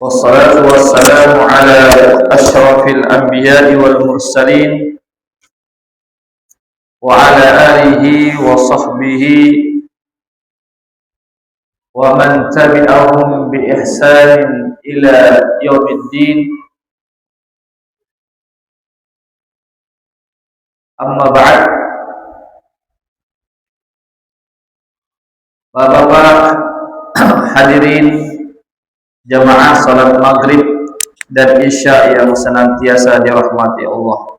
والصلاة والسلام على أشرف الأنبياء والمرسلين وعلى آله وصحبه ومن تبعهم بإحسان إلى يوم الدين. Amma ba'd. Bapak-bapak hadirin jamaah salat maghrib dan isya yang senantiasa dirahmati Allah.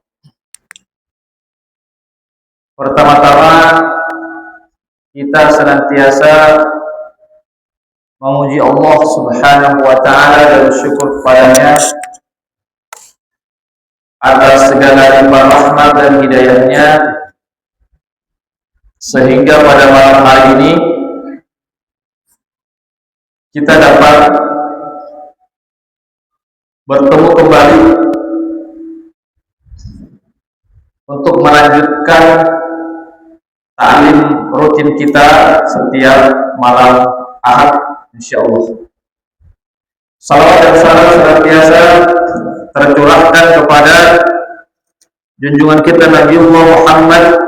Pertama-tama kita senantiasa memuji Allah Subhanahu wa taala dan bersyukur kepadanya atas segala limpahan rahmat dan hidayahnya, sehingga pada malam hari ini kita dapat bertemu kembali untuk melanjutkan ta'lim rutin kita setiap malam Ahad, insyaallah. Salawat dan salam senantiasa tercurahkan kepada junjungan kita Nabi Muhammad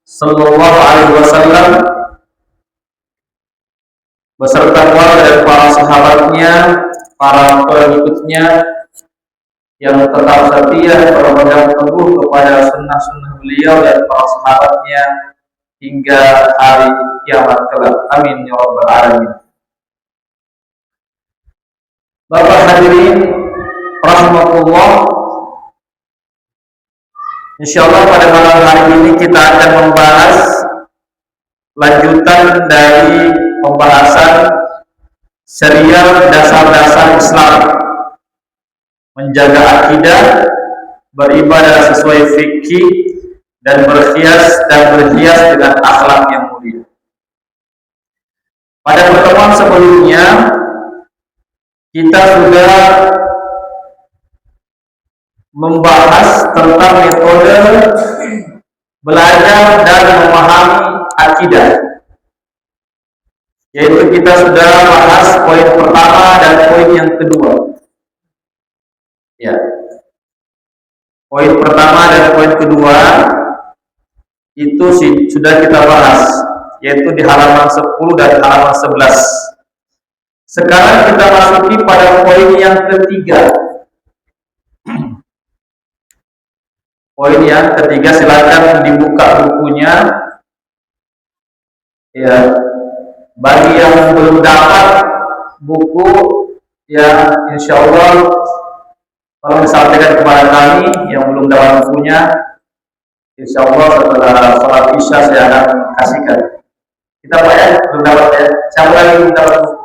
sallallahu alaihi wasallam beserta keluarga dan para sahabatnya, para pengikutnya yang tetap setia berpegang teguh kepada sunnah-sunnah beliau dan para sahabatnya hingga hari kiamat kelak. Amin ya rabbal alamin. Bapak hadirin rahmatullah, insyaallah pada malam hari ini kita akan membahas lanjutan dari pembahasan serial dasar-dasar Islam, menjaga akidah, beribadah sesuai fikih, dan berhias dengan akhlak yang mulia. Pada pertemuan sebelumnya kita sudah membahas tentang metode belajar dan memahami akidah, yaitu kita sudah bahas poin pertama dan poin yang kedua. Ya, poin pertama dan poin kedua itu sudah kita bahas, yaitu di halaman 10 dan halaman 11. Sekarang kita masuki pada poin yang ketiga. Poin yang ketiga, silakan dibuka bukunya. Ya, bagi yang belum dapat buku, ya insyaallah tolong disampaikan kepada kami yang belum dapat bukunya. Insyaallah setelah sholat isya saya akan kasihkan. Kita Pak ya, belum dapat ya. Siapa lagi belum dapat buku?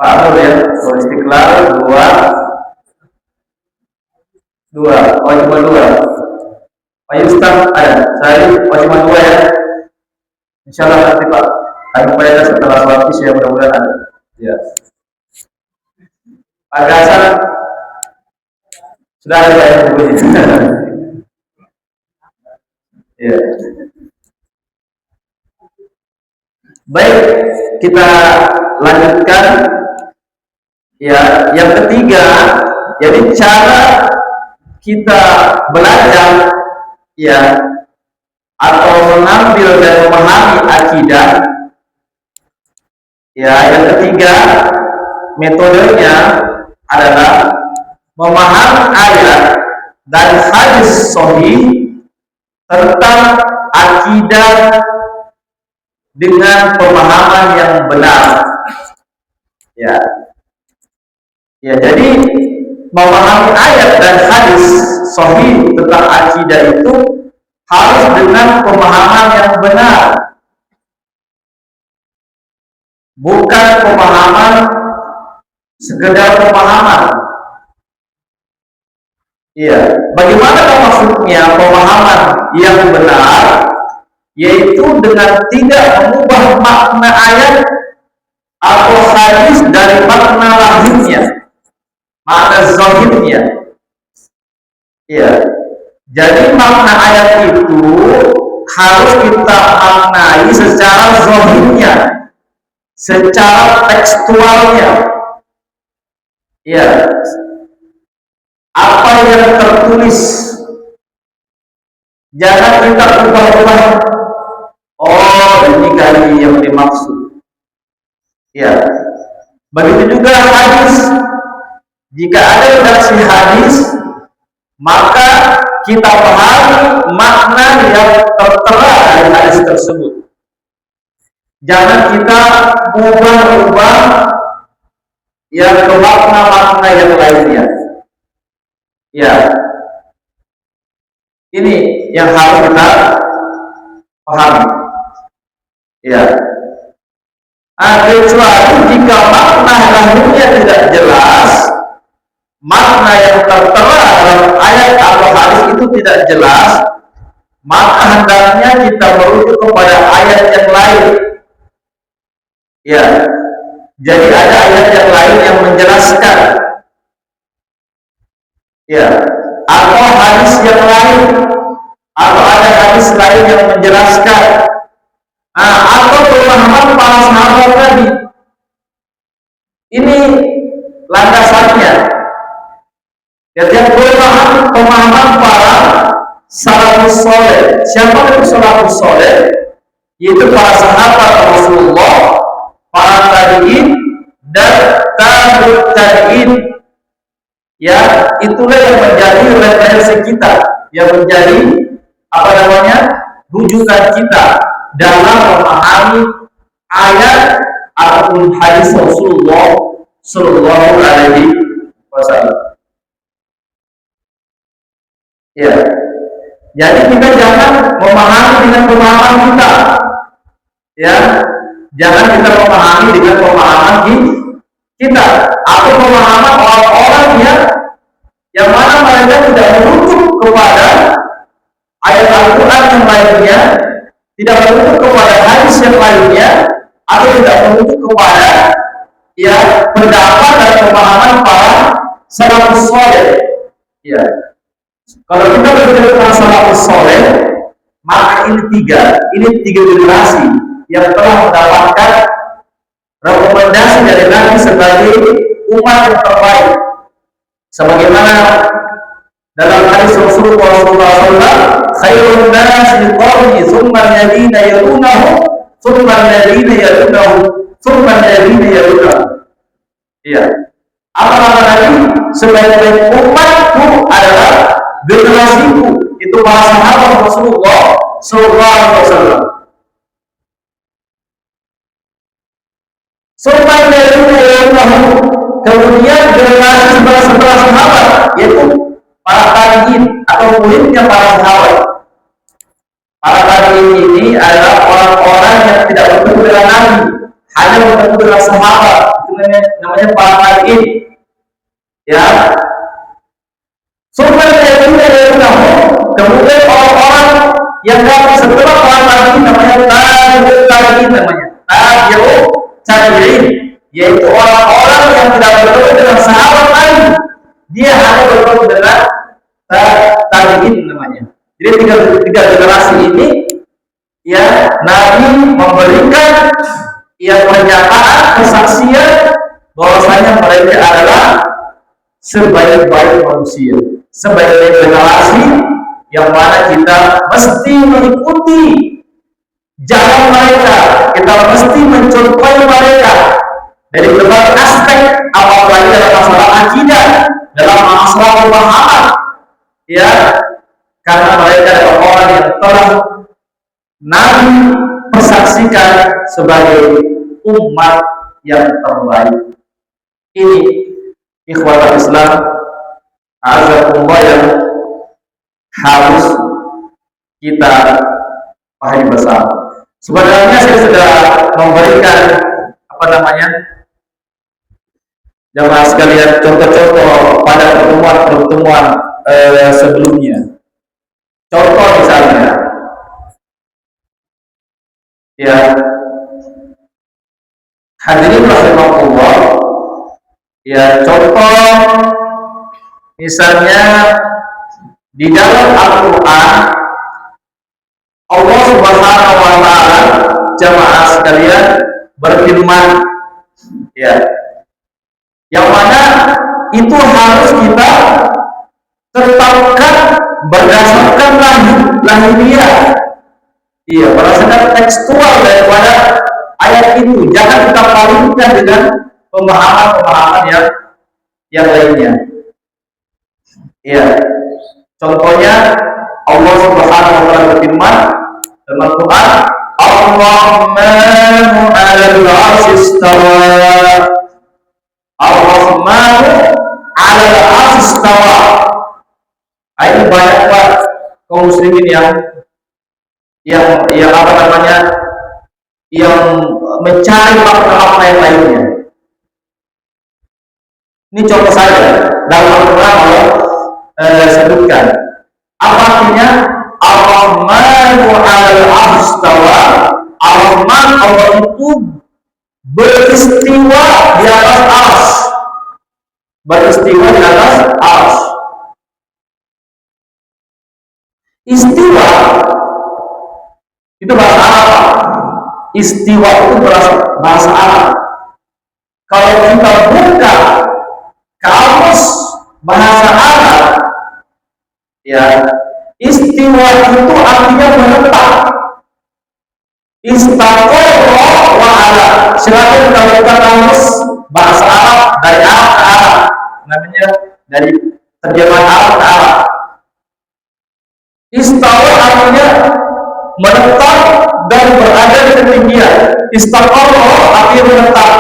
Pak Nur ya, Istiqlal 2. Oh cuma 2. Pak Yustam ada, saya cuma 2 ya. Insyaallah nanti Pak, kami upayakan setelah sholat isya mudah-mudahan ada. Ya. Pak Hasan sudah ada ya bukunya. Ya. Baik, kita lanjutkan. Ya, yang ketiga, jadi cara kita belajar ya atau mengambil dan memahami akidah. Ya, yang ketiga metodenya adalah memahami ayat dan hadis sahih tentang akidah dengan pemahaman yang benar. Ya. Ya, jadi memahami ayat dan hadis sahih tentang akidah itu harus dengan pemahaman yang benar, bukan pemahaman sekedar pemahaman. Iya, bagaimana maksudnya pemahaman yang benar? Yaitu dengan tidak mengubah makna ayat atau hadis dari makna lahirnya, makna zahirnya. Ya, jadi makna ayat itu harus kita maknai secara zahirnya, secara tekstualnya. Ya, apa yang tertulis jangan kita ubah-ubah. Oh, ini kali yang dimaksud. Ya, begitu juga hadis. Jika ada redaksi hadis, maka kita pahami makna yang tertera dari hadis tersebut. Jangan kita ubah-ubah yang ke makna-makna yang lainnya. Ya, ini yang harus kita pahami. Ya, kecuali jika makna lahirnya tidak jelas, makna yang tertera dalam ayat atau hadis itu tidak jelas, maka hendaknya kita merujuk kepada ayat yang lain. Ya, jadi ada ayat yang lain yang menjelaskan. Ya, atau hadis yang lain, atau ada hadis lain yang menjelaskan. Atau pemahaman para sahabat tadi. Ini landasannya. Yang pemahaman para salafus saleh. Siapa itu salafus saleh? Yaitu para sahabat Rasulullah, para tabi'in dan tabi'ut tabi'in. Ya, itulah yang menjadi referensi kita, yang menjadi rujukan kita dalam memahami ayat ataupun hadis Rasulullah Sallallahu Alaihi Wasallam. Ya, jadi kita jangan memahami dengan pemahaman kita. Ya, jangan kita memahami dengan pemahaman kita atau pemahaman orang-orang yang mana mereka tidak merujuk kepada ayat Al-Quran yang lainnya, tidak merujuk kepada hadis yang lainnya, atau tidak merujuk kepada pendapat dan pemahaman para salafus saleh. Ya, kalau kita berbicara tentang salafus saleh, maka ini tiga generasi yang telah mendapatkan rekomendasi dari Nabi sebagai umat yang terbaik. Sebagaimana dalam hadis Rasulullah SAW, khairun nasi qarni, thumma alladhina yalunahum, thumma alladhina yalunahum, thumma alladhina yalunahum. Iya. Apa lagi? Sebaik-baik umatku adalah generasiku, itu para sahabat Rasulullah SAW. Thumma alladhina yalunahum, kemudian generasi setelah sahabat, yaitu para tabi'in atau muridnya para sahabat. Para tabi'in ini adalah orang-orang yang tidak bertemu dengan Nabi, hanya bertemu dengan sahabat. Itu namanya para tabi'in. Ya. Kemudian orang-orang yang datang setelah para tabi'in namanya tabi'ut tabi'in, namanya tabi'ut tabi'in, yaitu orang-orang yang tidak bertemu dengan sahabat lain. Dia hanya bertemu dengan tabi'in namanya. Jadi tiga generasi ini, ya, Nabi memberikan pernyataan kesaksian bahwasanya mereka adalah sebaik-baik manusia, sebaik-baik generasi yang mana kita mesti mengikuti jalan mereka, kita mesti mencontohi mereka dari berbagai aspek, apalagi dalam masalah akidah, dalam masalah pemahaman, ya, karena mereka adalah orang yang telah Nabi persaksikan sebagai umat yang terbaik. Ini ikhwatul Islam, azakumullah, yang harus kita pahami bersama. Sebenarnya saya sudah memberikan jamaah sekalian contoh-contoh pada pertemuan sebelumnya. Contoh misalnya, ya, hadirin rahimahullah, ya, contoh misalnya di dalam Al-Quran Allah Subhanahu wa Ta'ala, jamaah sekalian, berfirman, ya, yang mana itu harus kita tetapkan berdasarkan lahiriah. Iya, berdasarkan tekstual daripada ayat itu. Jangan kita palingkan dengan pemahaman-pemahaman yang lainnya. Iya. Contohnya Allah Subhanahu wa taala berfirman dalam Al-Qur'an, Ar-Rahmanu 'alal 'arsy istawa. Ar-Rahmanu 'alal 'arsy istawa. Ini banyak Pak kaum muslimin yang apa namanya, yang mencari makna-makna yang lainnya. Ini contoh saja dalam Al-Quran Allah sebutkan apa artinya Ar-Rahmanu 'alal 'arsy istawa. Ar-Rahman, Allah itu beristiwa di atas arsy. Beristiwa di atas arsy. Istiwa itu bahasa Arab. Istiwa itu bahasa Arab. Kalau kita buka kamus bahasa Arab, ya, istiwa itu artinya menetap. Istaqarra wa ala. Silakan kita buka kamus bahasa Arab dari Arab ke Arab. Namanya dari terjemahan Arab ke Arab. Istawa artinya menetap dan berada di ketinggian. Istaqarra artinya menetap.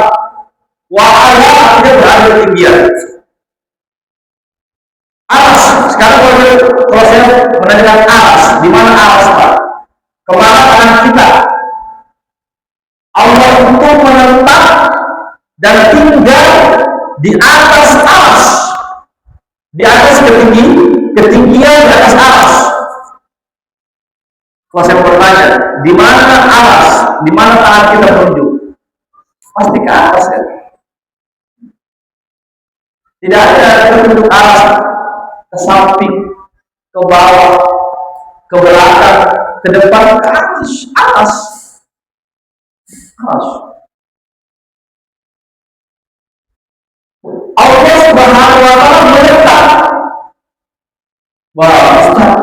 Wa ala artinya berada di ketinggian. Aras, sekarang kalau saya menanyakan aras, di mana aras Pak? Kemana tangan kita? Allah itu menetap dan tinggal di atas aras, di atas ketinggian di atas aras. Kalau saya bertanya, di mana aras, di mana tangan kita menunjuk? Pasti ke atas ya. Tidak ada bentuk aras ke samping, ke bawah, ke belakang, ke depan, ke atas, atas. Allah Subhanahu wa taala menetap. Wah, Ustaz.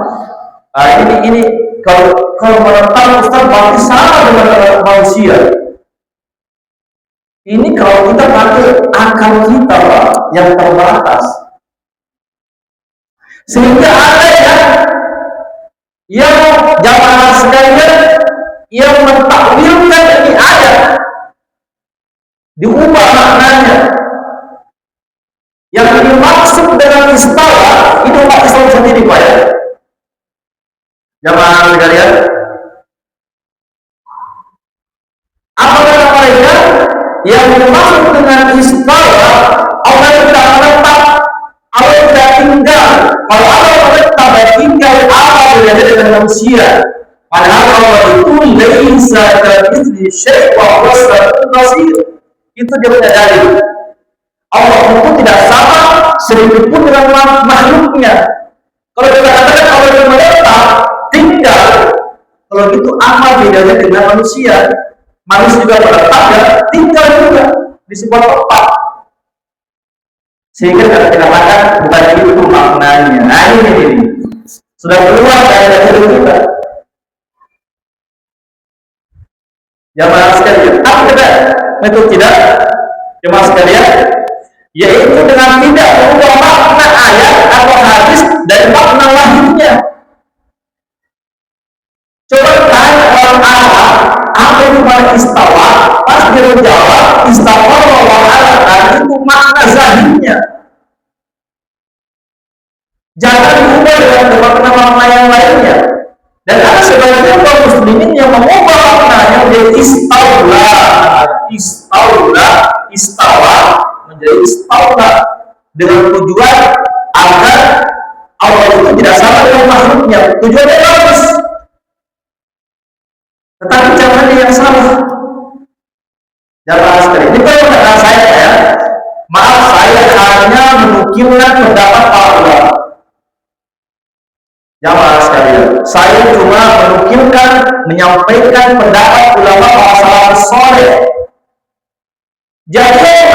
Ini kalau menetap Ustaz berarti sama dengan manusia. Ini kalau kita pakai akal kita Pak, yang terbatas. Sehingga ada yang jamaah sekalian yang mentakwilkan ini ayat, diubah maknanya. Yang dimaksud dengan istawa itu umat Islam sendiri Pak ya. Jamaah sekalian, apa kata mereka? Yang dimaksud dengan istawa, Allah tidak menetap, Allah tidak tinggal. Kalau Allah menetap dan tinggal, apa bedanya dengan manusia? Padahal Allah itu laisa kamitslihi syai' wa huwas samiul basir. Itu dia menyadari Allah itu tidak sama sedikit pun dengan makhluknya. Kalau kita katakan Allah itu menetap, tinggal, kalau gitu apa bedanya dengan manusia? Manusia juga menetap dan tinggal juga di sebuah tempat. Sehingga kita katakan bukan itu maknanya. Nah ini sudah keluar dari hidup kita. Jamaah sekalian, apa kata metode tidak? Jamaah sekalian, yaitu dengan tidak mengubah makna ayat atau hadis dari makna lahirnya. Coba tanya orang Arab, apa itu makna istawa? Pas dia menjawab istawa wa ala, itu makna zahirnya. Jangan diubah dengan makna-makna yang lainnya. Dan ada sebagian kaum muslimin yang mengubah maknanya menjadi istawa menjadi istaula dengan tujuan agar Allah itu tidak sama dengan makhluknya. Tujuannya bagus, tetapi caranya yang salah. Jangan sekali. Ini bukan saya ya. Maaf, saya hanya menukilkan pendapat para ulama. Jamaah sekalian, saya cuma menukilkan, menyampaikan pendapat ulama para salafus saleh. Jadi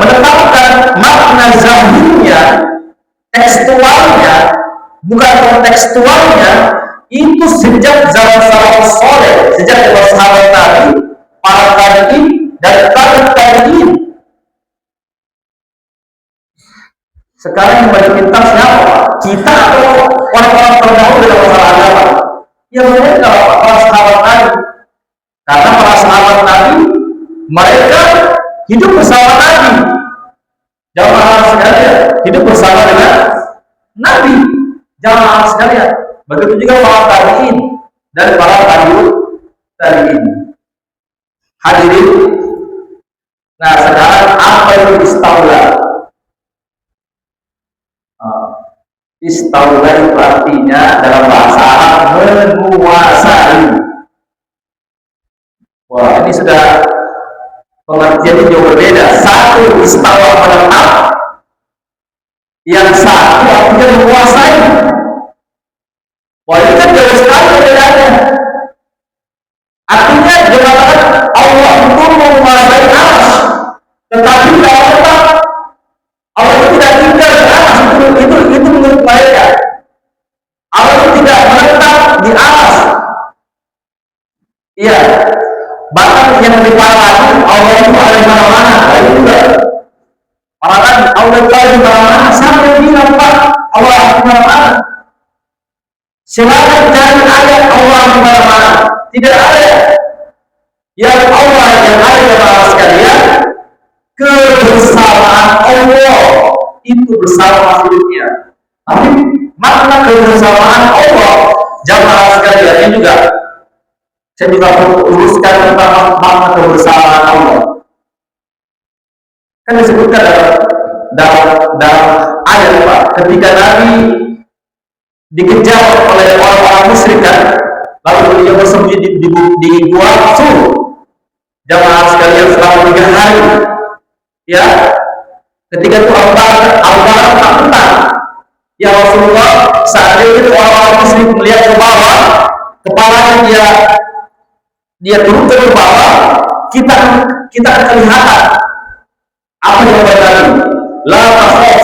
menetapkan makna zahirnya, tekstualnya, bukan kontekstualnya, itu sejak zaman salafus soleh, sejak zaman sahabat Nabi, para tabi'in dan tabi'in. Sekarang yang baca kitab siapa? Kita atau orang-orang terdahulu dalam masalah agama? Ya mereka para sahabat Nabi. Karena para sahabat Nabi mereka hidup bersama Nabi. Jamaah sekalian, hidup bersama dengan Nabi. Jamaah sekalian. Begitu juga para tabi'in dan para tabi'in. Hadirin. Nah, sekarang apa itu istaula? Istaula itu artinya dalam bahasa Arab menguasai. Wah, ini sudah pengertiannya jauh berbeda. Satu istawa menetap, yang satu artinya menguasai. Wah, ini kan jauh sekali bedanya. Artinya dikatakan Allah itu menguasai arsy, tetapi kalau tetap Allah itu tidak tinggal di arsy, itu menurut mereka. Allah itu tidak menetap di arsy. Iya. Bahkan yang lebih parah lagi, Allah itu ada di mana-mana. Itu juga parah lagi, Allah itu ada di mana-mana. Siapa yang bilang Pak Allah ada di mana-mana? Silakan cari ayat Allah di mana-mana. Tidak ada. Yang Allah yang ada dalam sekalian, kebersamaan Allah itu bersama makhluknya. Tapi makna kebersamaan Allah jamaah sekalian ini juga saya juga uruskan tentang makna kebersamaan Allah. Kan disebutkan dalam ayat Pak, ketika Nabi dikejar oleh orang-orang musyrik, lalu beliau bersembunyi di gua Sur. Jamaah sekalian selama 3 hari. Ya, ketika itu Al-Bara tak. Ya Rasulullah, saat itu orang-orang musyrik melihat ke bawah, kepalanya dia turun ke bawah, kita akan kelihatan apa yang berlaku. La takhaf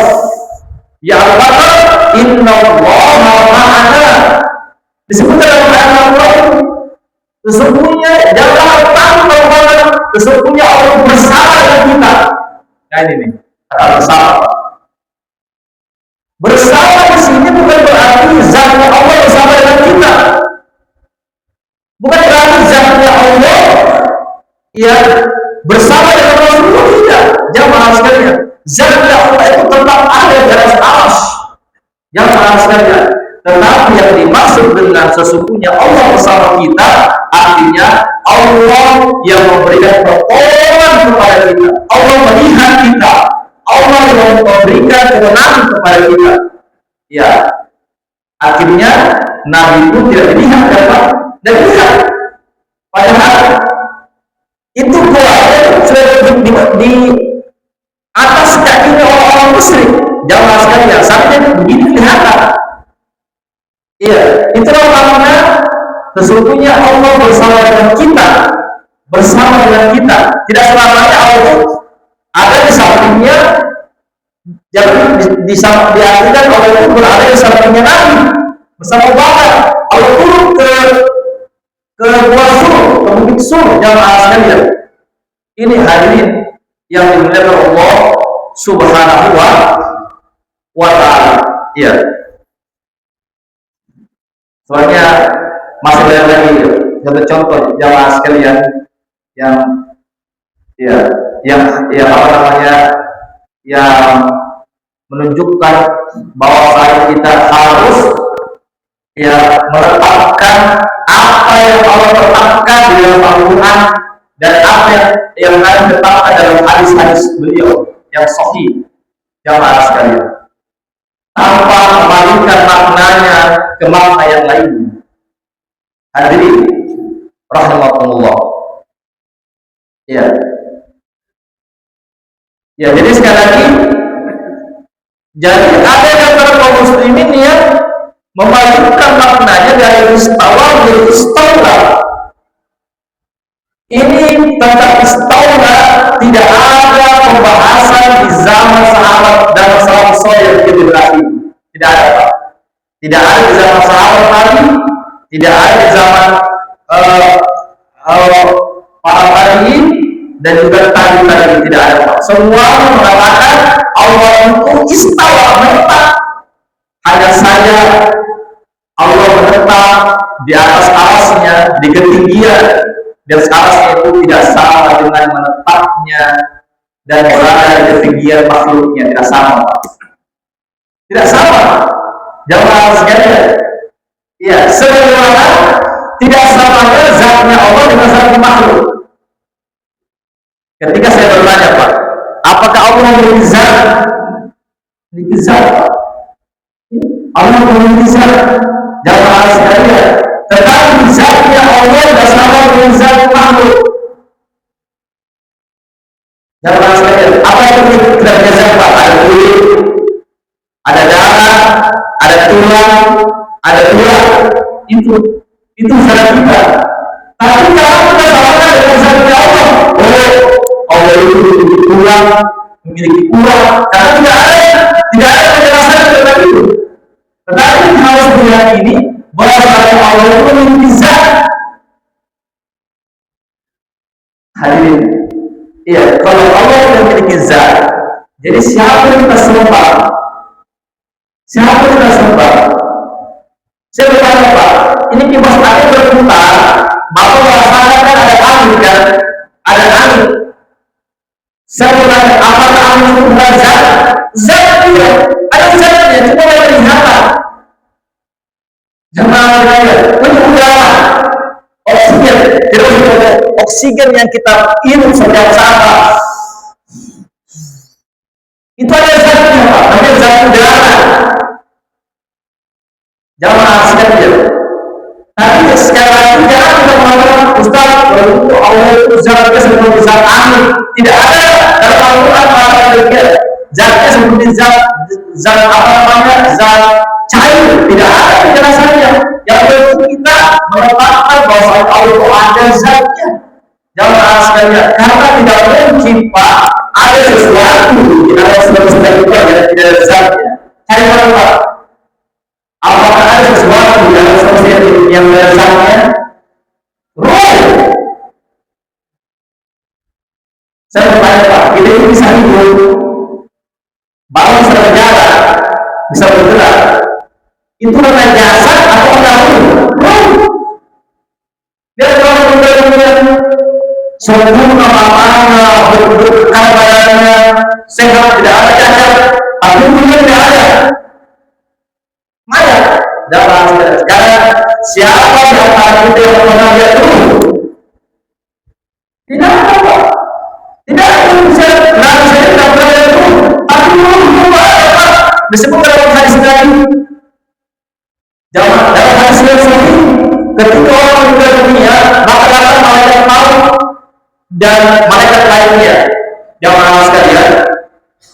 ya Al-Baqarah, inna Allaha ma'ana. Disebutkan dalam ayat Allah, sesungguhnya janganlah takut kepada, sesungguhnya Allah bersama dengan kita. Nah ini nih, kata bersama. Bersama di sini bukan berarti zatnya Allah bersama dengan kita. Bukan berarti zatnya Allah ya bersama dengan Rasulullah, tidak. Jamaah sekalian, zatnya Allah itu tetap ada di atas arsy. Jamaah sekalian, tetapi yang dimaksud dengan sesungguhnya Allah bersama kita artinya Allah yang memberikan pertolongan kepada kita, Allah melihat kita, Allah yang memberikan kemenangan kepada kita. Ya, akhirnya Nabi itu tidak dilihat dapat dan lihat. Padahal itu kuatnya sudah di atas kakinya orang-orang musyrik. Jamaah sekalian, sampai begini kelihatan. Iya, itulah makna sesungguhnya Allah bersama dengan kita, bersama dengan kita. Tidak selamanya Allah ada di sampingnya. Jangan diartikan Allah itu berada di sampingnya Nabi bersama Bakar. Allah turun ke Gua Sur, ke Bukit Sur. Jamaah sekalian, ini hadirin yang dimuliakan Allah Subhanahu wa ta'ala. Iya. Soalnya masih banyak lagi contoh jamaah sekalian yang apa namanya, yang menunjukkan bahwa kita harus meletakkan apa yang Allah tetapkan di dalam Al-Quran dan apa yang lain ditetapkan dalam hadis-hadis beliau yang sahih. Jamaah sekalian, tanpa memalingkan maknanya ke makna yang lain. Hadirin rahimakumullah. Ya, jadi sekali lagi, jadi ada yang kaum muslimin yang memalingkan maknanya dari istawa menjadi istaula. Ini tentang istaula tidak Tidak ada di zaman sahabat Nabi, tidak ada di zaman para tabi'in dan juga tabi'in, tidak ada. Semua mengatakan Allah itu istawa, menetap. Hanya saja Allah menetap di atas arasnya, di ketinggian, dan arasnya itu tidak sama dengan menetapnya dan berada di ketinggian makhluknya, tidak sama. Tidak sama. Jamaah sekalian. Ya, sebagaimana tidak samanya zatnya Allah dengan zatnya makhluk. Ketika saya bertanya, Pak, apakah Allah memiliki zat? Memiliki zat. Allah memiliki zat. Jamaah sekalian. Tetapi zatnya Allah tidak sama dengan zat makhluk. Jamaah sekalian. Apa itu kita punya zat, Pak? Ada kulit, ada darah, ada tulang, ada tulang. Itu zat kita. Tapi kalau kita samakan dengan zatnya Allah, Allah itu memiliki tulang, karena tidak ada penjelasan tentang itu. Tetapi kita harus meyakini bahwa zatnya Allah itu memiliki zat. Hadirin, iya, kalau Allah memiliki zat, jadi siapa yang kita sembah? Siapa yang kita sembah? Saya bertanya, Pak, ini kipas angin berputar, Bapak merasakan kan ada angin kan? Ada angin. Saya bertanya, apakah angin itu bukan zat? Zat dia, ada zatnya, cuma yang kelihatan. Jangan bertanya, itu udara, oksigen, jadi oksigen yang kita hirup setiap saat. Itu ada zatnya, Pak, namanya zat udara. Jamaah sekalian. Tapi sekarang jangan kita mengatakan Ustaz, kalau Allah itu zatnya seperti zat angin. Tidak ada dalam Al-Quran mengatakan demikian. Zatnya seperti zat apa namanya, zat cair. Tidak ada penjelasannya. Yang penting kita menetapkan bahwa Allah itu ada zatnya. Jamaah sekalian, karena tidak mungkin, Pak, ada sesuatu di dalam semesta itu yang tidak ada zatnya. Cari tahu, Pak. Apakah ada sesuatu di dalam semesta yang dasarnya roh? Saya bertanya, Pak, kita ini bisa hidup, bangun bisa berjalan, bisa bergerak. Itu karena jasad atau karena roh? Dia kalau kemudian sempurna mamanya, berkekal badannya, sehat, tidak ada cacat, tapi kemudian tidak ada. Maya, dalam sekarang siapa di antara kita yang pernah lihat dulu? Tidak ada, Pak. Tidak ada yang bisa saya tidak pernah lihat dulu. Tapi dulu ada, Pak. Disebut dalam hadis tadi. Dalam hadis yang sahih, ketika orang meninggal dunia, maka datang malaikat maut dan malaikat lainnya. Jamaah sekalian,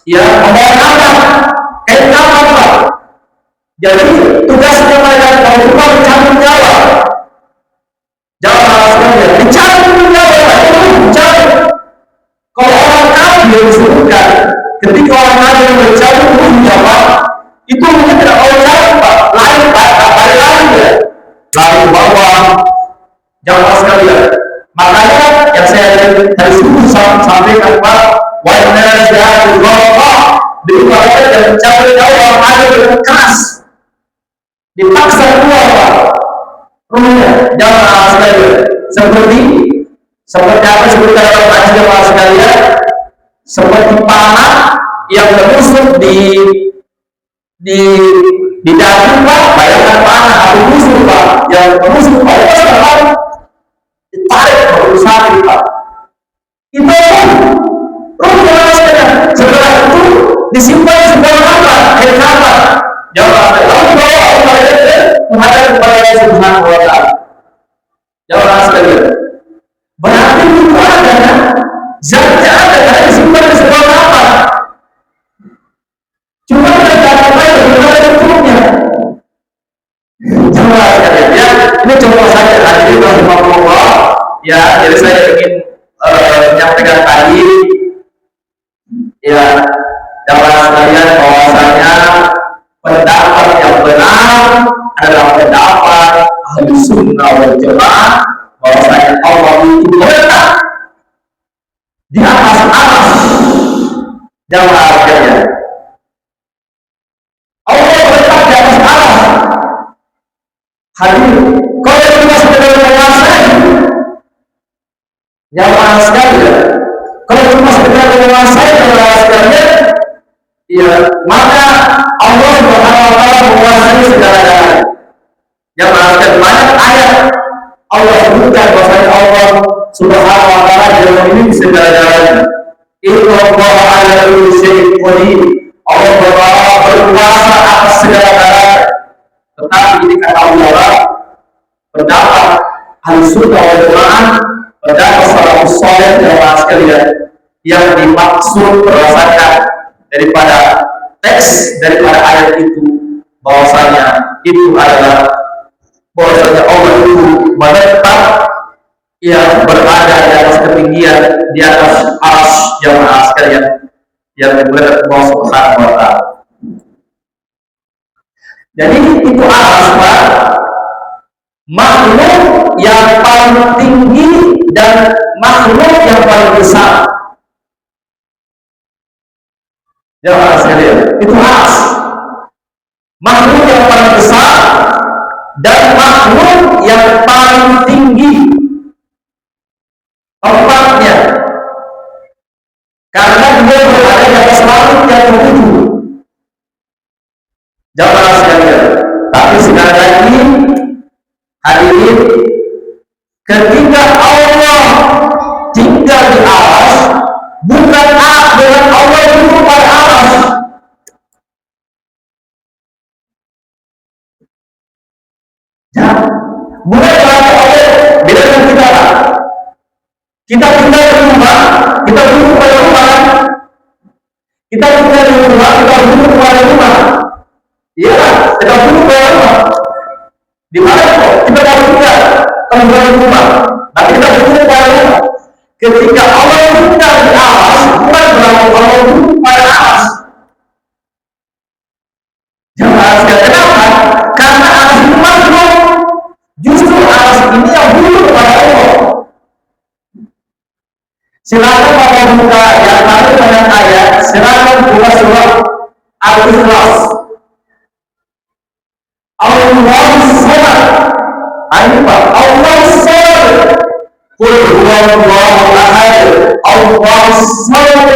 ya membawa nama, kayak nama, Pak. Jadi tugasnya mereka kalau cuma mencabut nyawa. Jangan sekalian dicabut nyawa, dicabut. Kalau orang kafir disebutkan, ketika orang kafir mencabut nyawa, itu mungkin tidak orang cabut, Pak. Lain, Pak, lain ya. Lalu bawah. Jangan sekalian. Makanya yang saya dari subuh sampaikan, Pak, wajibnya sejati Allah. Jadi mereka yang mencabut nyawa ada dengan keras. Dipaksa keluar, Pak. Ruhnya, jamaah sekalian. Seperti apa sebutkan dalam hadis, jamaah sekalian? Seperti panah yang menusuk di daging, Pak. Bayangkan panah atau musuh, Pak, yang menusuk, Pak. Itu sekarang ditarik berusaha, Pak. Itu ruh, jamaah sekalian. Setelah itu disimpan di sebuah kamar, kamar. Jamaah sekalian. Menghadap kepada Allah Subhanahu wa Ta'ala. Jamaah sekalian. Berarti itu ada kan? Zatnya ada kan? Disimpan di sebuah kamar. Cuma kita tidak tahu bagaimana bentuknya. Jamaah sekalian, ya, ini contoh saja. Jadi rahimahullah, ya, jadi saya ingin menyampaikan tadi, ya, jamaah sekalian, bahwasanya pendapat yang benar pendapat ahli sunnah wal jamaah bahwasanya Allah itu berada di atas aras. Jamaah sekalian, Allah berada di atas aras. Hadir, kalau cuma sekedar menguasai, jamaah sekalian, kalau cuma sekedar menguasai jamaah sekalian, ya maka Allah Subhanahu wa taala menguasai segala-galanya. Jamaah sekalian, banyak ayat Allah sebutkan bahwasanya Allah Subhanahu wa taala yang memiliki segala-galanya. Inna Allaha 'ala kulli syai'in qadir. Allah berkuasa atas segala-galanya. Tetapi ini kata Allah, pendapat Ahlussunnah wal Jamaah, pendapat salafus saleh jamaah sekalian, yang dimaksud berdasarkan daripada teks daripada ayat itu bahwasanya itu adalah bahwasanya Allah itu menetap yang berada di atas ketinggian di atas arsy jamaah sekalian yang dimuliakan Allah Subhanahu wa taala. Jadi itu arsy makhluk yang paling tinggi dan makhluk yang paling besar. Jamaah sekalian, itu arsy makhluk yang paling besar dan makhluk yang paling tinggi tempatnya, karena dia berada di atas langit yang ketujuh. Jamaah sekalian, tapi sekali lagi hadirin, ketika Allah tinggal di aras, bukan dengan Allah duduk pada aras. Bukan berarti Allah beda dengan kita. Kita tinggal di rumah, kita duduk pada rumah. Kita tinggal di rumah, kita duduk pada rumah. Iya, kita duduk pada rumah. Di mana kok kita tahu tinggal? Kalau di rumah, tapi kita duduk pada rumah. Ketika Allah tinggal di aras, bukan berarti Allah duduk pada aras. Jangan sekali, kenapa? Karena aras itu makhluk. Justru aras ini yang duduk kepada Allah. Silakan Bapak buka yang lalu dengan ayat. Silakan buka surat Al-Ikhlas. Allah-Samad. Allah-Samad. Qul huwallahu ahad. Allah-Samad.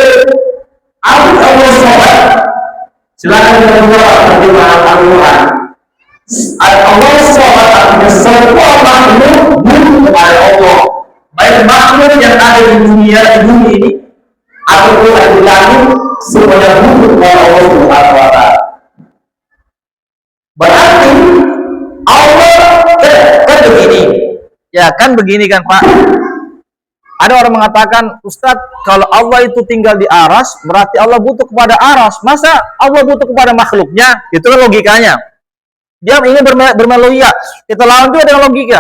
Allah-Samad. Silakan kita buka terjemahan Al-Quran. Allah-Samad artinya semua makhluk duduk kepada Allah. Baik makhluk yang ada di dunia di bumi ini ataupun ada di langit, semuanya duduk kepada Allah Subhanahu wa taala. Berarti Allah kan begini. Ya kan begini kan Pak. Ada orang mengatakan, Ustadz, kalau Allah itu tinggal di aras, berarti Allah butuh kepada aras. Masa Allah butuh kepada makhluknya? Itu kan logikanya. Dia ingin bermelodia. Kita lawan juga dengan logika.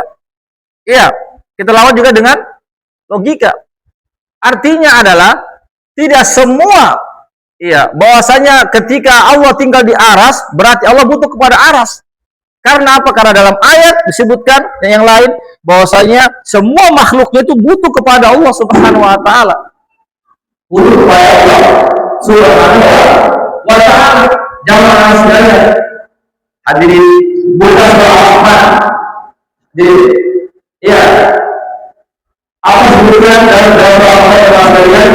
Iya. Kita lawan juga dengan logika. Artinya adalah tidak semua, iya, bahwasanya ketika Allah tinggal di aras berarti Allah butuh kepada aras. Karena apa? Karena dalam ayat disebutkan yang lain bahwasanya semua makhluknya itu butuh kepada Allah Subhanahu wa taala. Butuh kepada Allah Subhanahu wa taala. Jamaah sekalian, hadirin bukan Rahman. Jadi ya, apa sebutkan dalam Al-Quran sekalian?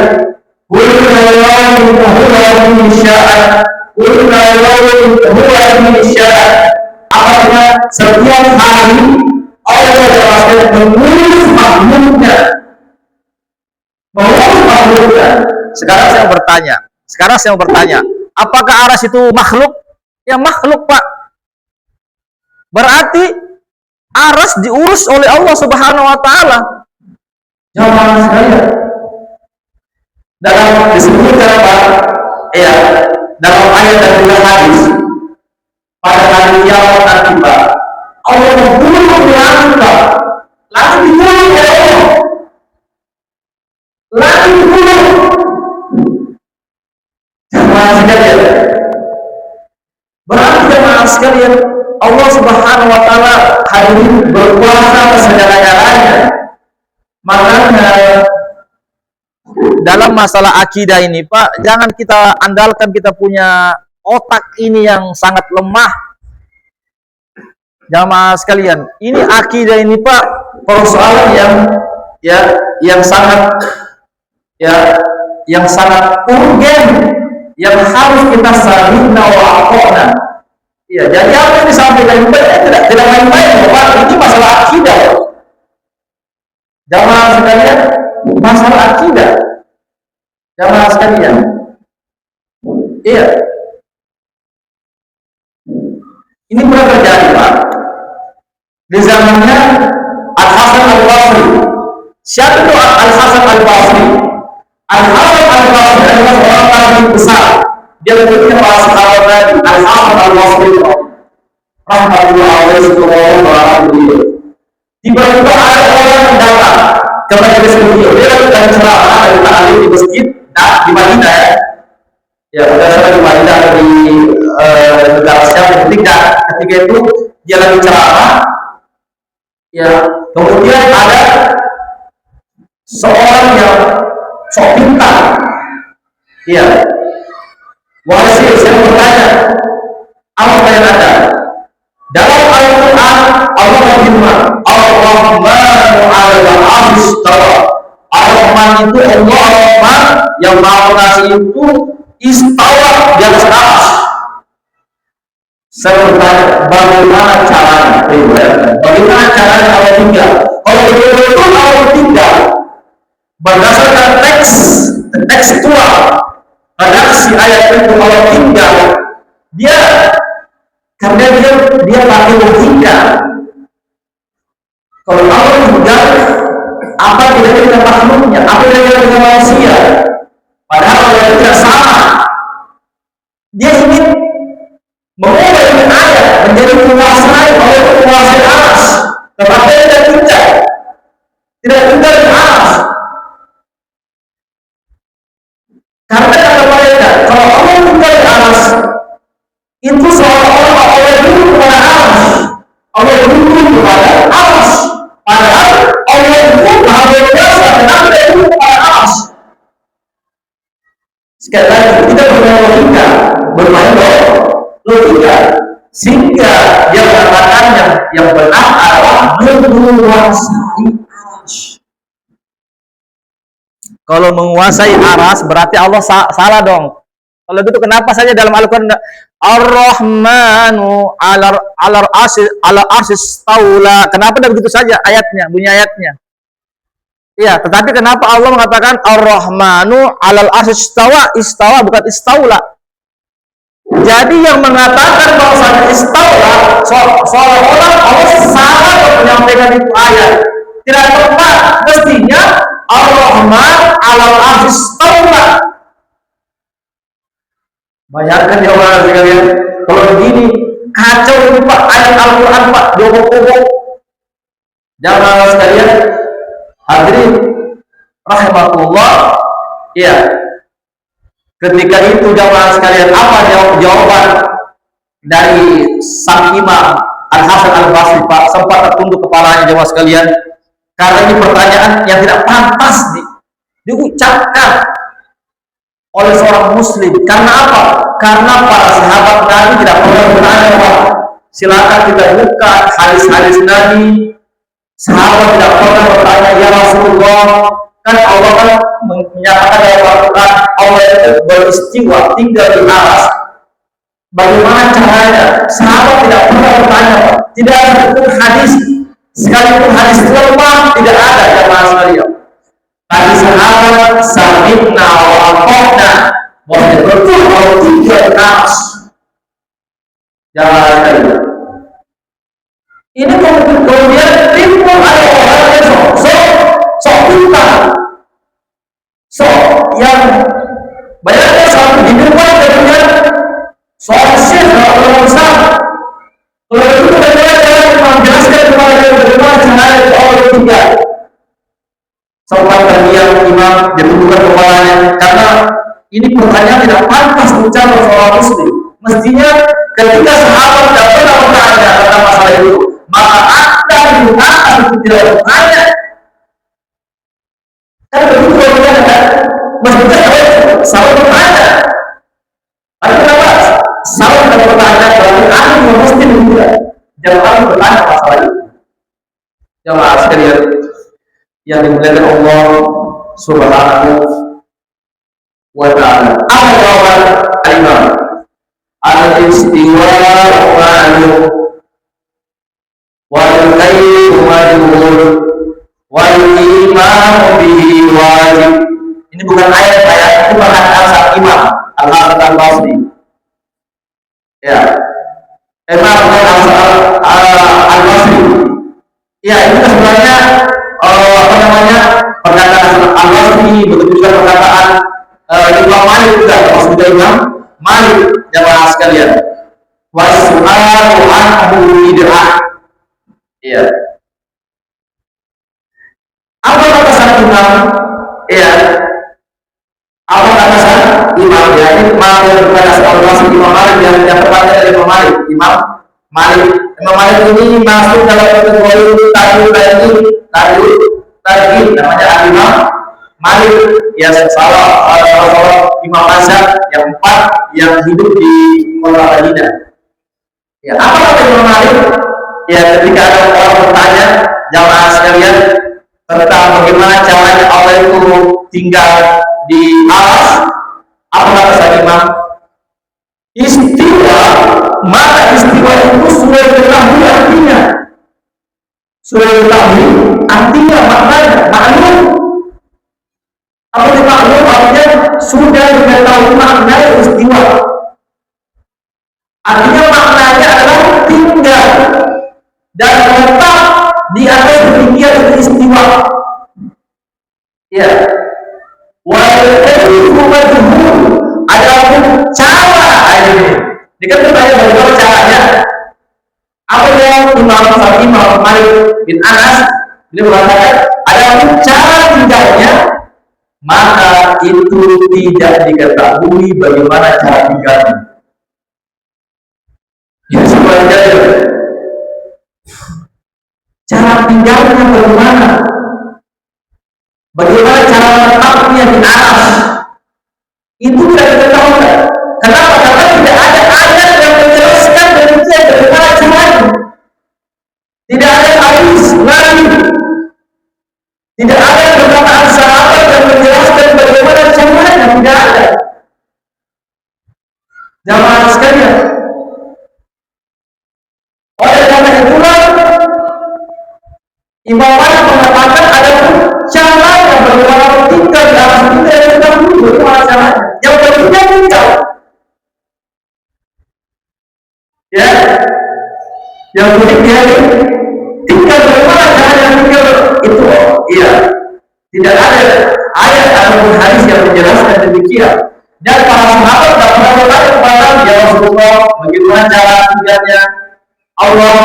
Kullu yawmin huwa fi sya'an. Kullu yawmin huwa fi sya'an. Artinya setiap hari Allah jelaskan mengurus makhluknya. Mengurus makhluknya. Sekarang saya mau bertanya, apakah aras itu makhluk? Ya makhluk, Pak. Berarti aras diurus oleh Allah Subhanahu wa taala. Jamaah sekalian, dalam disebutkan Pak, ya, dalam ayat dan juga hadis, pada hari kiamat nanti Pak, Allah membunuh langit Pak, langit dibunuh oleh Allah, langit dibunuh. Jamaah sekalian, berarti jamaah sekalian, Allah Subhanahu wa taala hadirin, berpuasa segala-galanya. Makanya dalam masalah akidah ini, Pak, jangan kita andalkan kita punya otak ini yang sangat lemah. Jamaah sekalian, ini akidah ini, Pak, persoalan yang sangat yang sangat urgen, yang harus kita sami'na wa ata'na. Ya, jadi apa yang disampaikan tidak main-main, Pak. Ini masalah akidah. Jamaah sekalian, masalah akidah. Jamaah sekalian. Iya. Ini pernah terjadi, Pak. Di zamannya Al-Hasan Al-Basri. Siapa itu Al-Hasan Al-Basri? Al-Hasan Al-Basri adalah seorang tabi'in besar. Dia berikutnya para sahabat Nabi. Al-Hasan Al-Basri rahmatullah alaihi. Tiba-tiba ada orang yang datang ke majelis beliau. Dia sedang ceramah dari ta'lim di masjid di Madinah, ya. Ya, berdasarkan di Madinah di negara Syam. Ketika itu dia lagi ceramah. Ya, kemudian ada seorang yang sok pintar. Iya. Wahai saya bertanya, apa yang ada? Dalam Al-Quran Allah berfirman, Ar-Rahmanu 'alal 'arsy istawa. Ar-Rahman itu Allah Rahman yang Maha Pengasih itu istawa di atas arsy. Saya bertanya, bagaimana caranya? Bagaimana caranya Allah tinggal? Kalau betul-betul Allah tinggal berdasarkan tekstual redaksi ayat itu, Allah tinggal karena dia pakai logika. Kalau Allah tinggal, apa bedanya dengan makhluknya? Apa bedanya dengan manusia? Padahal Allah tidak sama. Dia ingin mengubah ini ayat menjadi menguasai, oleh menguasai aras, tetapi tidak tinggal di aras. Karena kata mereka, kalau Allah tinggal di aras, itu seolah-olah Allah dulu kepada aras, Allah dulu kepada aras. Padahal Allah itu Maha Kuasa, kenapa dia dulu kepada aras? Sekali lagi, kita bermain logika, sehingga dia mengatakan yang benar adalah menguasai aras. Kalau menguasai aras berarti Allah salah dong. Kalau gitu kenapa saja dalam Al-Quran Ar-Rahmanu 'alal 'arsy istaula? Kenapa tidak begitu saja bunyi ayatnya? Iya, tetapi kenapa Allah mengatakan Ar-Rahmanu 'alal 'arsy istawa bukan istaula? Jadi yang mengatakan bahwa istaula seolah-olah Allah salah menyampaikan itu ayat. Tidak tepat. Mestinya Ar-Rahman 'alal 'arsy istaula. Bayangkan ya orang sekalian, kalau begini kacau ini Pak, ayat Al-Quran Pak, diobok-obok. Jamaah sekalian, hadirin rahmatullah. Ya, ketika itu jamaah sekalian, apa jawaban dari sang imam Al-Hasan Al-Basri, Pak? Sempat tertunduk kepalanya jamaah sekalian, karena ini pertanyaan yang tidak pantas diucapkan oleh seorang muslim. Karena apa? Karena para sahabat Nabi tidak pernah bertanya, Pak. Silakan kita buka hadis-hadis Nabi. Sahabat tidak pernah bertanya, ya Rasulullah, kan Allah kan menyatakan dalam Al-Quran Allah itu beristiwa, tinggal di aras. Bagaimana caranya? Sahabat tidak pernah bertanya, Pak. Tidak ada hadis, sekalipun hadis lemah tidak ada jamaah sekalian. Tadi sahabat sami'na wa ata'na, bahwa betul Allah tinggal di aras. Jamaah sekalian, ini kemudian timbul ada orang yang sok pintar, yang banyaknya satu di depan dengan soal syekh atau besar. Kalau itu bagaimana cara menjelaskan kepada dia bagaimana caranya Allah tinggal. Sempat yang imam ditundukkan kepalanya, karena ini pertanyaan tidak pantas diucapkan seorang muslim. Mestinya ketika sahabat tidak pernah bertanya tentang masalah itu, maka tidak bertanya. Kan begitu kan? Maksudnya salah bertanya. Tapi kenapa salah tidak bertanya? Berarti ahli mesti tidak. Jangan bertanya masalah itu. Jamaah sekalian yang dimuliakan Allah Subhanahu wa ta'ala. Apa jawaban al-Imam? Al-istiwa ma'lum wal kayfu majhul wal iman bihi wajib. Ini bukan ayat, ini perkataan sang Imam Al-Hasan Al-Basri. Ya. Imam Al-Basri. Ya, itu sebenarnya perkataan Al-Basri, begitu juga perkataan Imam Malik juga, termasuk juga Imam Malik, jamaah sekalian. Wasu'alu anhu bid'ah. Iya. Apa kata sang Imam? Iya. Apa kata sang Imam? Ya, ini kepada Al-Basri, Imam Malik yang tepatnya dari Imam Malik. Imam Malik ini masuk dalam kategori tadi namanya Imam Malik, ya salah Imam Mazhab yang 4 yang hidup di kota Madinah. Ya, apa kata Imam Malik? Ya, ketika ada orang bertanya, jamaah sekalian, tentang bagaimana caranya Allah itu tinggal di aras, apa kata sang Imam? Istiwa, maka istiwa itu sudah diketahui artinya. Sudah diketahui artinya, maknanya, maklum. Apa itu maklum? Artinya sudah diketahui maknanya istiwa. Artinya maknanya adalah tinggal dan tetap di atas ketinggian istiwa. Ya. Wal kayfu majhul. Adapun cara ini, kan bertanya bagaimana caranya. Apa yang Imam Malik bin Anas beliau mengatakan, adapun cara tinggalnya, maka itu tidak diketahui bagaimana cara tinggalnya. Ya, sebenarnya cara tinggalnya bagaimana? Bagaimana cara menetapnya di atas? Itu tidak diketahui. Kenapa? Karena tidak ada ayat yang menjelaskan demikian bagaimana caranya. Tidak ada hadis Nabi, tidak ada perkataan sahabat yang menjelaskan bagaimana caranya. Tidak ada. Jamaah sekalian, oleh karena itulah Imam Malik mengatakan ada cara yang bagaimana tinggal di atas kita yang kita dulu bagaimana caranya. Yang berikutnya tinggal, ya, yang berikutnya tinggal bagaimana caranya tinggal itu, iya, tidak ada ayat ataupun hadis yang menjelaskan demikian. Dan para sahabat tidak pernah bertanya kepada ya Rasulullah, bagaimana cara tinggalnya Allah,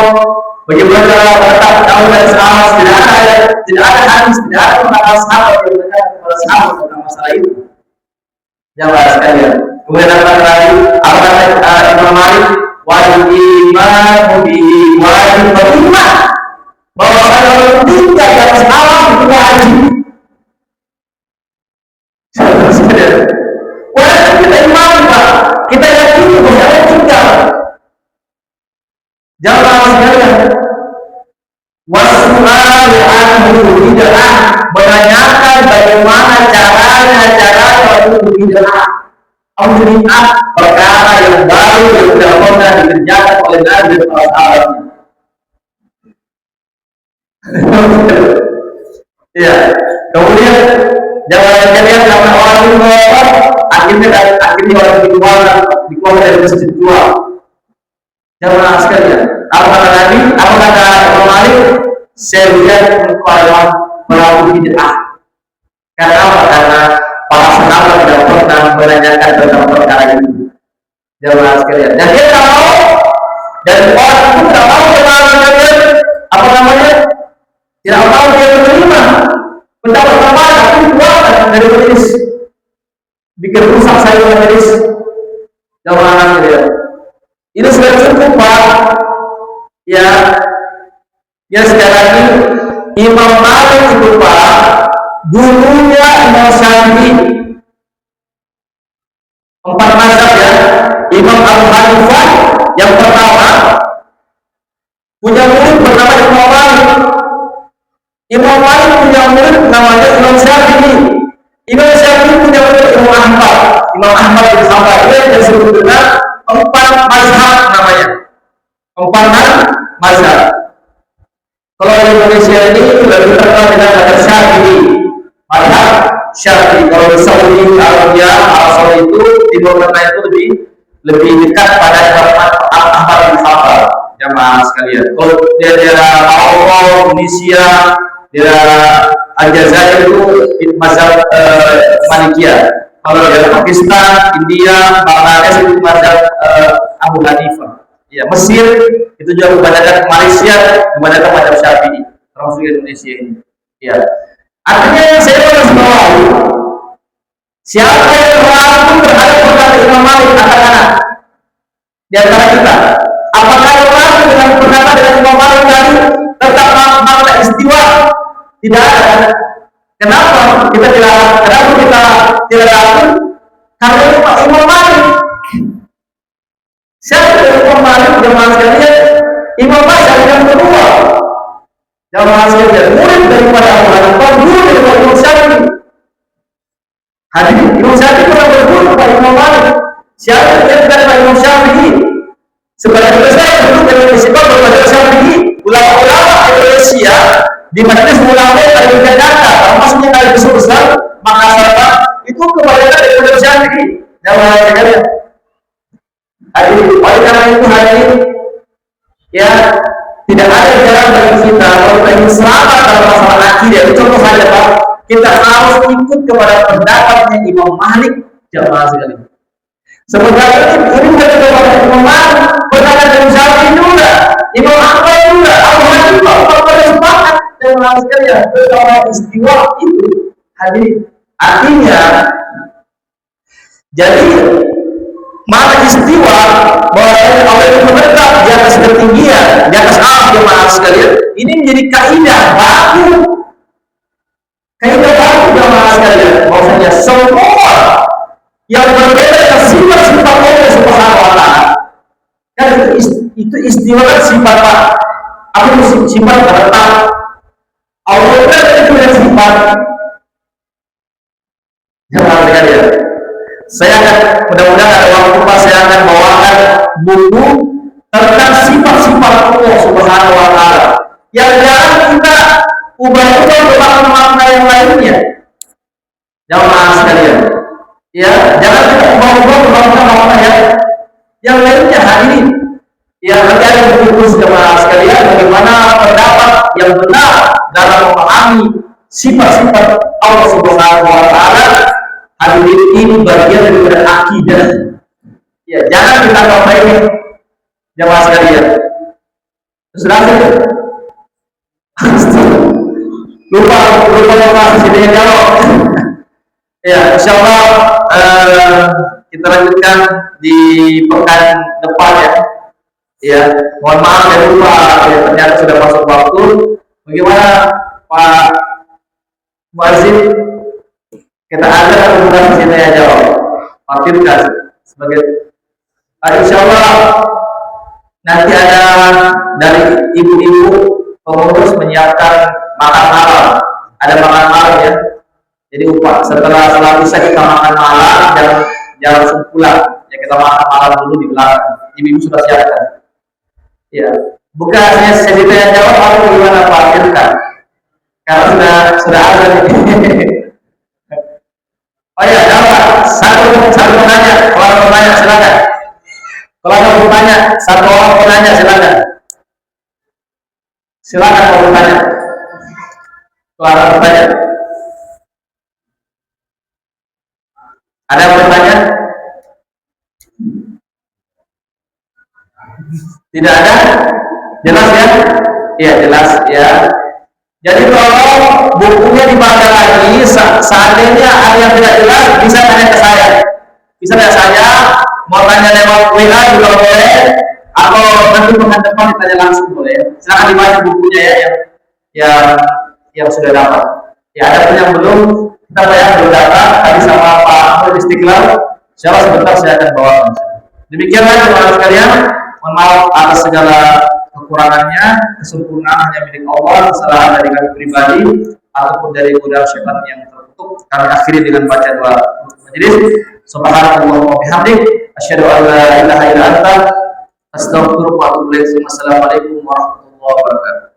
bagaimana cara menetap Allah dan sahabat. Tidak ada ayat, tidak ada hadis, tidak ada perkataan sahabat yang bertanya kepada sahabat tentang masalah itu. Jamaah sekalian, kemudian apa kata Imam Malik? Wajib iman bihi wajib beriman bahwa kalau tinggal di atas alam itu wajib. Jamaah sekalian, wajib kita iman, Pak. Kita yakini bahwa Allah tinggal. Jamaah sekalian, wasu'alu anhu bid'ah, menanyakan bagaimana caranya untuk bid'ah. Bid'ah perkara yang baru yang tidak pernah dikerjakan oleh Nabi dan para sahabatnya. Ya, kemudian jangan sekalian karena orang itu melawat, akhirnya orang dikeluarkan dari masjid tua. Jamaah sekalian, apa kata Nabi? Apa kata Imam Malik? Saya lihat engkau adalah pelaku bid'ah. Karena apa? Karena para sahabat tidak pernah menanyakan tentang perkara itu. Jamaah sekalian, dan dia tahu, dan orang itu tidak tahu apa namanya? Tidak tahu dia menerima pendapat pertama, tapi dikeluarkan dari majelis, bikin rusak saya majelis. Jamaah sekalian, itu sudah cukup, Pak. Ya sekali lagi Imam Malik itu Pak, gurunya Imam Syafi'i. 4 mazhab ya. Imam Abu Hanifah yang pertama punya murid bernama Imam Malik. Imam Malik punya murid namanya Imam Syafi'i. Imam Syafi'i punya murid Imam Ahmad. Imam Ahmad bin Hanbal yang disebut dengan 4 mazhab namanya. 4 mazhab. Kalau di Indonesia ini lebih terkenal dengan mazhab Syafi'i. Mazhab Syafi'i. Kalau di Saudi Arabia, Arab Saudi itu Timur Tengah itu lebih dekat pada Imam Ahmad bin Hanbal. Jamaah sekalian. Kalau di daerah Maroko, Tunisia, daerah Aljazair itu mazhab Malikiyah. Kalau daerah Pakistan, India, Bangladesh itu mazhab Abu Hanifah. Ya, Mesir itu juga kebanyakan, Malaysia kebanyakan mazhab Syafi'i, termasuk Indonesia ini. Ya. Artinya yang saya harus bawa, siapa yang ragu terhadap perkataan Imam Malik katakan di antara kita? Apakah yang ragu dengan perkataan dari Imam Malik tadi tentang makna istiwa? Tidak ada. Kenapa kita tidak? Kenapa kita tidak ragu? Karena Imam Malik. Siapa Imam Malik? Jemaah sekalian, Imam Malik yang kedua. Jemaah sekalian, murid daripada Abu Hanifah, guru daripada Imam Syafi'i. Hadirin, Imam Syafi'i pernah berguru kepada Imam Malik. Siapa yang daripada Imam Syafi'i? Sebagai besar guru dari Islam kepada Syafi'i, ulama-ulama Indonesia di majelis ulama dari Jakarta, termasuknya dari besar Makassar, itu kebanyakan daripada Syafi'i. Jemaah sekalian. Hadirin, oleh karena itu hadirin, ya tidak ada jalan bagi kita kalau kita ingin selamat dalam masalah akidah. Contoh saja Pak, kita harus ikut kepada pendapatnya Imam Malik. Jamaah sekalian. Sementara ini bukan kepada Imam Malik, berkata Imam Syafi'i juga, Imam Ahmad juga, Abu Hanifah, pada sepakat. Jamaah sekalian, betapa istiwa itu hadirin. Artinya, jadi mana istiwa bahwa Allah itu menetap di atas ketinggian, di atas alam, jemaah sekalian. Ini menjadi kaidah baku, jemaah sekalian. Maksudnya semua yang berbeda dengan sifat-sifat Allah Subhanahu wa Ta'ala, kan itu istiwa kan sifat apa itu sifat menetap. Allah kan itu yang sifat. Jemaah sekalian. Saya akan, mudah-mudahan ada waktu pas saya akan bawakan buku tentang sifat-sifat Allah Subhanahu wa Ta'ala yang jangan kita ubah-ubah dengan makna yang lainnya. Jamaah sekalian, ya jangan kita ubah-ubah dengan makna yang lainnya. Hadirin, ya nanti ada buku jamaah sekalian bagaimana pendapat yang benar dalam memahami sifat-sifat Allah Subhanahu wa Ta'ala. Hadirin, ini bagian daripada akidah. Ya, jangan kita ini jamaah sekalian. Sudah saja. lupa sini jawab. Ya, insyaallah kita lanjutkan di pekan depan ya. Ya, mohon maaf ya lupa ya, ternyata sudah masuk waktu. Bagaimana Pak Muazzin? Kita ada bukan sini ya jawab. Wakilkan sebagai insyaallah nanti ada dari ibu-ibu pengurus menyiapkan makan malam. Ada makan malam ya. Jadi setelah salat isya kita makan malam, jangan langsung pulang. Ya kita makan malam dulu di belakang. Ibu-ibu sudah siapkan. Ya, bukan hanya sesi tanya jawab atau gimana Pak Firkan? Karena sudah ada nih. Oh ya, jawab. Satu penanya. Kalau mau tanya silakan. Kalau mau tanya, satu orang penanya silakan. Silakan mau tanya. Kalau ada bertanya. Ada yang bertanya? Tidak ada? Jelas ya? Iya jelas ya. Jadi kalau bukunya dibaca lagi, seandainya ada yang tidak jelas, bisa tanya ke saya. Bisa tanya saya, mau tanya lewat WA juga boleh, atau nanti pekan depan ditanya langsung boleh. Silakan dibaca bukunya ya, yang yang sudah dapat. Ya, ada pun yang belum, kita bayar belum dapat tadi sama Pak Ahmad Istiqlal. Insyaallah sebentar saya akan bawakan. Demikianlah teman-teman sekalian, mohon maaf atas segala kekurangannya, kesempurnaan hanya milik Allah, kesalahan dari kami pribadi ataupun dari godaan syaitan yang tertutup. Kami akhiri dengan baca doa majelis. Subhanallah wa bihamdik, asyhadu an la ilaha illa anta, astaghfiruka wa atubu ilaik. Wassalamualaikum warahmatullahi wabarakatuh.